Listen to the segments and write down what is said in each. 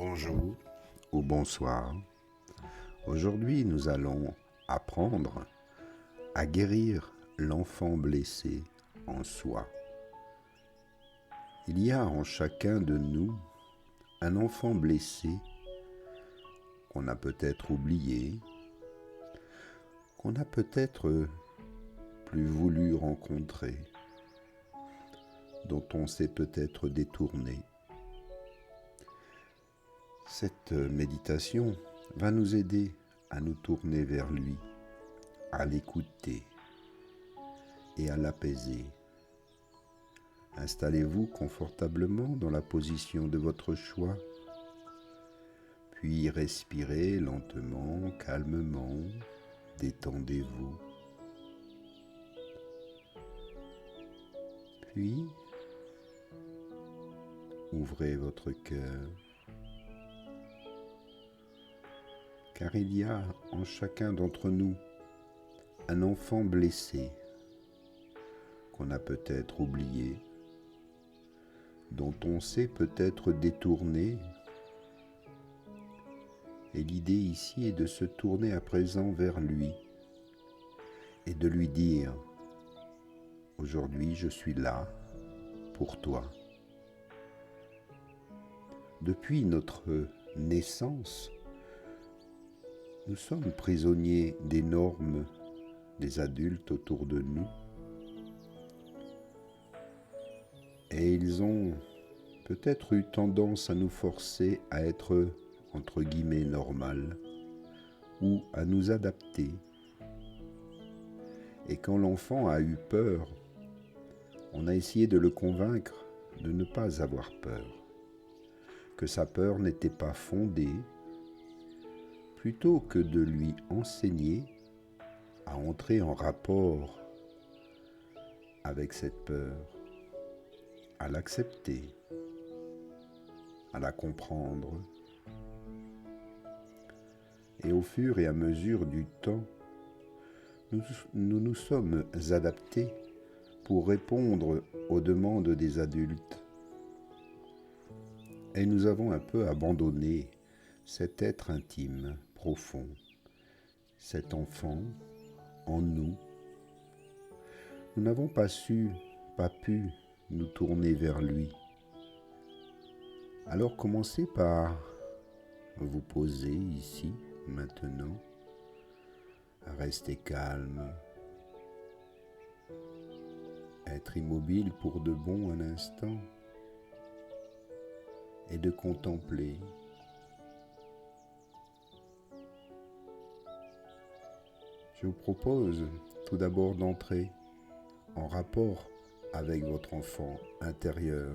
Bonjour ou bonsoir. Aujourd'hui, nous allons apprendre à guérir l'enfant blessé en soi. Il y a en chacun de nous un enfant blessé qu'on a peut-être oublié, qu'on a peut-être plus voulu rencontrer, dont on s'est peut-être détourné. Cette méditation va nous aider à nous tourner vers lui, à l'écouter et à l'apaiser. Installez-vous confortablement dans la position de votre choix, puis respirez lentement, calmement, détendez-vous. Puis, ouvrez votre cœur, car il y a en chacun d'entre nous un enfant blessé qu'on a peut-être oublié, dont on s'est peut-être détourné. Et l'idée ici est de se tourner à présent vers lui et de lui dire « Aujourd'hui, je suis là pour toi ». Depuis notre naissance, nous sommes prisonniers des normes des adultes autour de nous et ils ont peut-être eu tendance à nous forcer à être entre guillemets normal ou à nous adapter. Et quand l'enfant a eu peur, on a essayé de le convaincre de ne pas avoir peur, que sa peur n'était pas fondée, plutôt que de lui enseigner à entrer en rapport avec cette peur, à l'accepter, à la comprendre. Et au fur et à mesure du temps, nous sommes adaptés pour répondre aux demandes des adultes. Et nous avons un peu abandonné cet être intime, profond, cet enfant en nous. Nous n'avons pas pu nous tourner vers lui. Alors commencez par vous poser ici, maintenant, à rester calme, être immobile pour de bon un instant et de contempler. Je vous propose tout d'abord d'entrer en rapport avec votre enfant intérieur.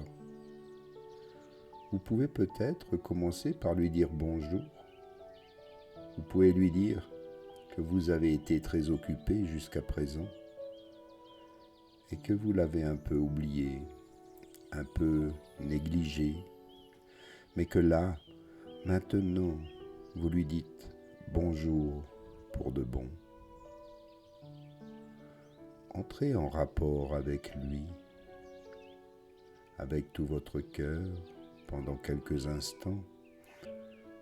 Vous pouvez peut-être commencer par lui dire bonjour. Vous pouvez lui dire que vous avez été très occupé jusqu'à présent et que vous l'avez un peu oublié, un peu négligé, mais que là, maintenant, vous lui dites bonjour pour de bon. Entrez en rapport avec lui, avec tout votre cœur, pendant quelques instants.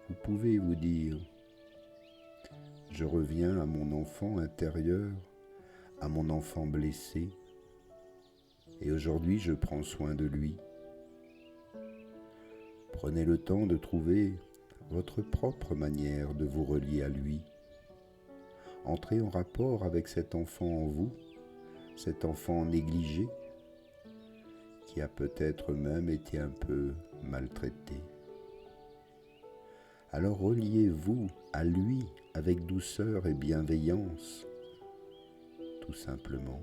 Vous pouvez vous dire « Je reviens à mon enfant intérieur, à mon enfant blessé, et aujourd'hui je prends soin de lui. » Prenez le temps de trouver votre propre manière de vous relier à lui. Entrez en rapport avec cet enfant en vous, cet enfant négligé, qui a peut-être même été un peu maltraité. Alors reliez-vous à lui avec douceur et bienveillance, tout simplement.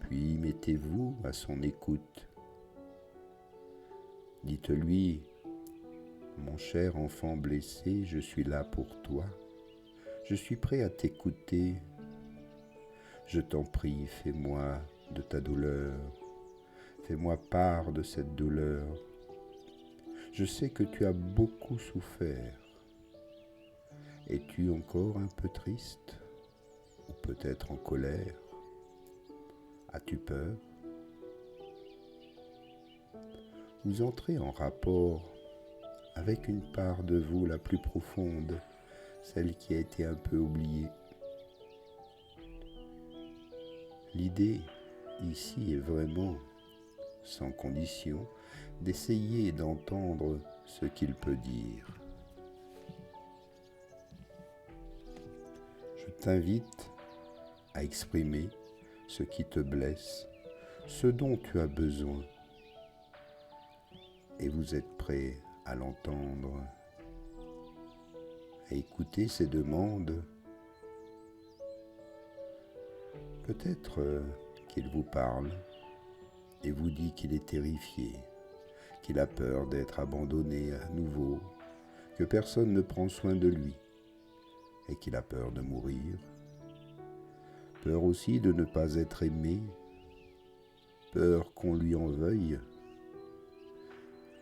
Puis mettez-vous à son écoute. Dites-lui, mon cher enfant blessé, je suis là pour toi. Je suis prêt à t'écouter. Je t'en prie, fais-moi de ta douleur. Fais-moi part de cette douleur. Je sais que tu as beaucoup souffert. Es-tu encore un peu triste ou peut-être en colère? As-tu peur? vous entrez en rapport avec une part de vous la plus profonde, celle qui a été un peu oubliée. L'idée ici est vraiment, sans condition, d'essayer d'entendre ce qu'il peut dire. Je t'invite à exprimer ce qui te blesse, ce dont tu as besoin. Et vous êtes prêt à l'entendre, à écouter ses demandes. Peut-être qu'il vous parle et vous dit qu'il est terrifié, qu'il a peur d'être abandonné à nouveau, que personne ne prend soin de lui et qu'il a peur de mourir. Peur aussi de ne pas être aimé, peur qu'on lui en veuille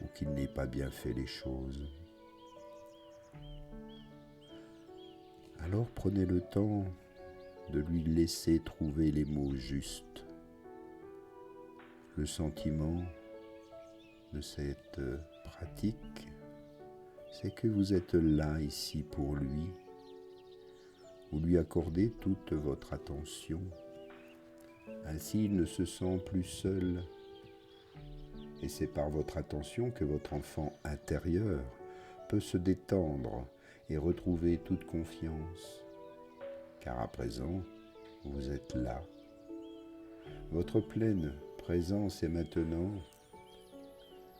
ou qu'il n'ait pas bien fait les choses. Alors prenez le temps de lui laisser trouver les mots justes. Le sentiment de cette pratique, c'est que vous êtes là ici pour lui. Vous lui accordez toute votre attention. Ainsi, il ne se sent plus seul. Et c'est par votre attention que votre enfant intérieur peut se détendre et retrouver toute confiance. Car à présent, vous êtes là. Votre pleine présence est maintenant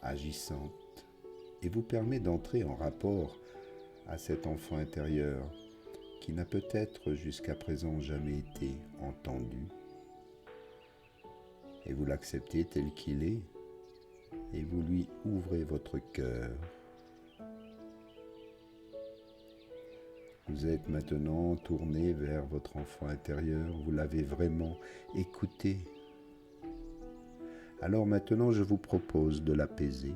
agissante et vous permet d'entrer en rapport à cet enfant intérieur qui n'a peut-être jusqu'à présent jamais été entendu. Et vous l'acceptez tel qu'il est et vous lui ouvrez votre cœur. Vous êtes maintenant tourné vers votre enfant intérieur, vous l'avez vraiment écouté. Alors maintenant, je vous propose de l'apaiser.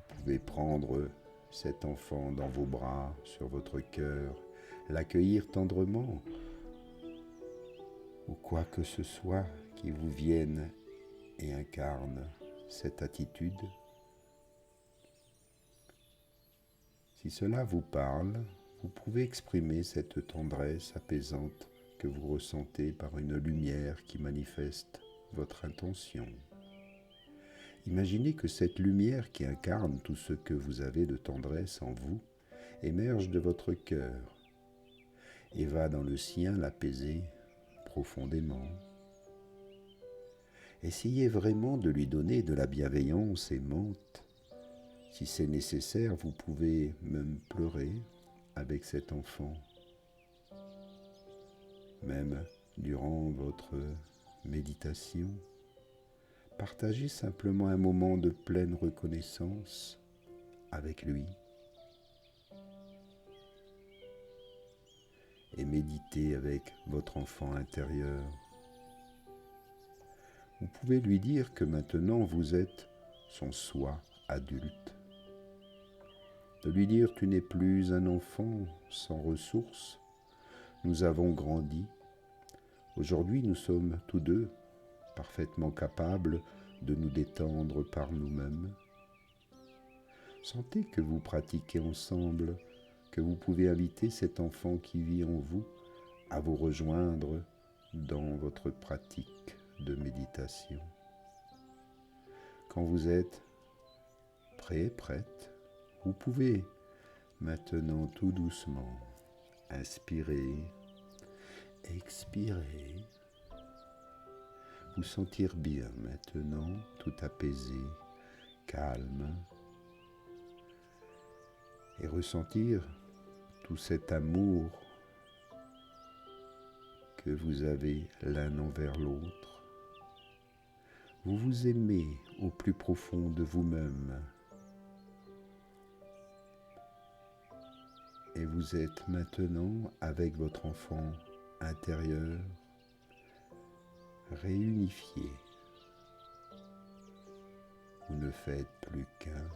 Vous pouvez prendre cet enfant dans vos bras, sur votre cœur, l'accueillir tendrement, ou quoi que ce soit qui vous vienne et incarne cette attitude. Si cela vous parle, vous pouvez exprimer cette tendresse apaisante que vous ressentez par une lumière qui manifeste votre intention. Imaginez que cette lumière qui incarne tout ce que vous avez de tendresse en vous émerge de votre cœur et va dans le sien l'apaiser profondément. Essayez vraiment de lui donner de la bienveillance aimante. Si c'est nécessaire, vous pouvez même pleurer avec cet enfant, même durant votre méditation. Partagez simplement un moment de pleine reconnaissance avec lui et méditez avec votre enfant intérieur. Vous pouvez lui dire que maintenant vous êtes son soi adulte. De lui dire: tu n'es plus un enfant sans ressources, nous avons grandi. Aujourd'hui, nous sommes tous deux parfaitement capables de nous détendre par nous-mêmes. Sentez que vous pratiquez ensemble, que vous pouvez inviter cet enfant qui vit en vous à vous rejoindre dans votre pratique de méditation. Quand vous êtes prêt et prête, vous pouvez maintenant tout doucement inspirer, expirer, vous sentir bien maintenant, tout apaisé, calme, et ressentir tout cet amour que vous avez l'un envers l'autre. Vous vous aimez au plus profond de vous-même. Et vous êtes maintenant avec votre enfant intérieur réunifié. Vous ne faites plus qu'un.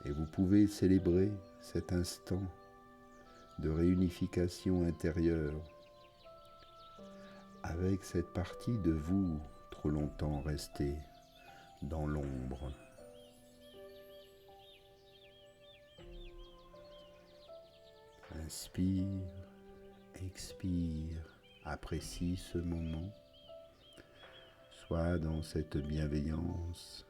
Et vous pouvez célébrer cet instant de réunification intérieure avec cette partie de vous trop longtemps resté dans l'ombre. Inspire, expire, apprécie ce moment. Sois dans cette bienveillance,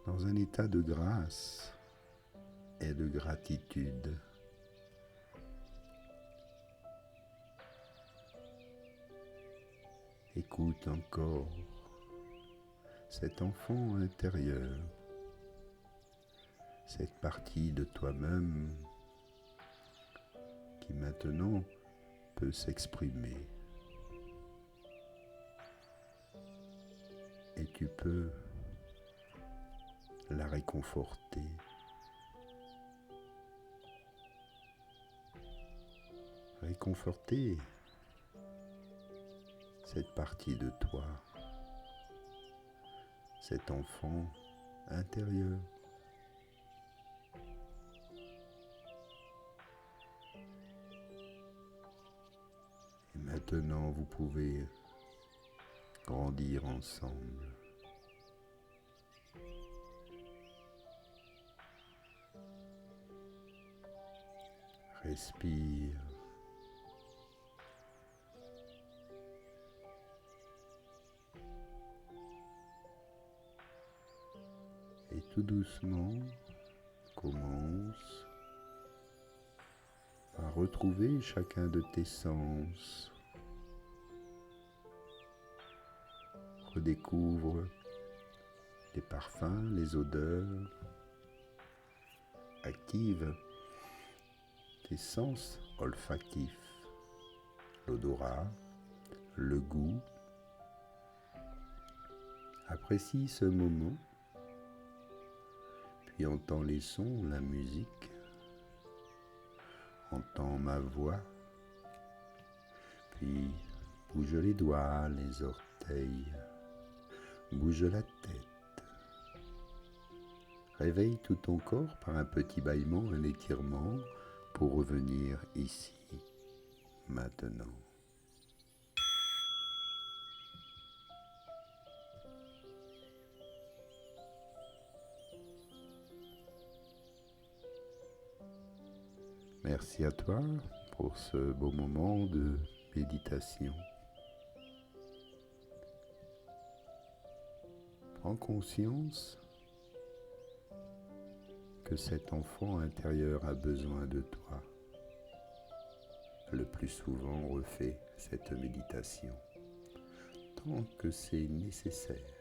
dans un état de grâce et de gratitude. Écoute encore cet enfant intérieur, cette partie de toi-même qui maintenant peut s'exprimer. Et tu peux la réconforter. Réconforter cette partie de toi, cet enfant intérieur. Et maintenant, vous pouvez grandir ensemble. Respire. Et tout doucement, commence à retrouver chacun de tes sens. Redécouvre les parfums, les odeurs. Active tes sens olfactifs, l'odorat, le goût. Apprécie ce moment, puis entends les sons, la musique, entends ma voix, puis bouge les doigts, les orteils, bouge la tête. Réveille tout ton corps par un petit bâillement, un étirement pour revenir ici, maintenant. Merci à toi pour ce beau moment de méditation. Prends conscience que cet enfant intérieur a besoin de toi. Le plus souvent, refais cette méditation tant que c'est nécessaire.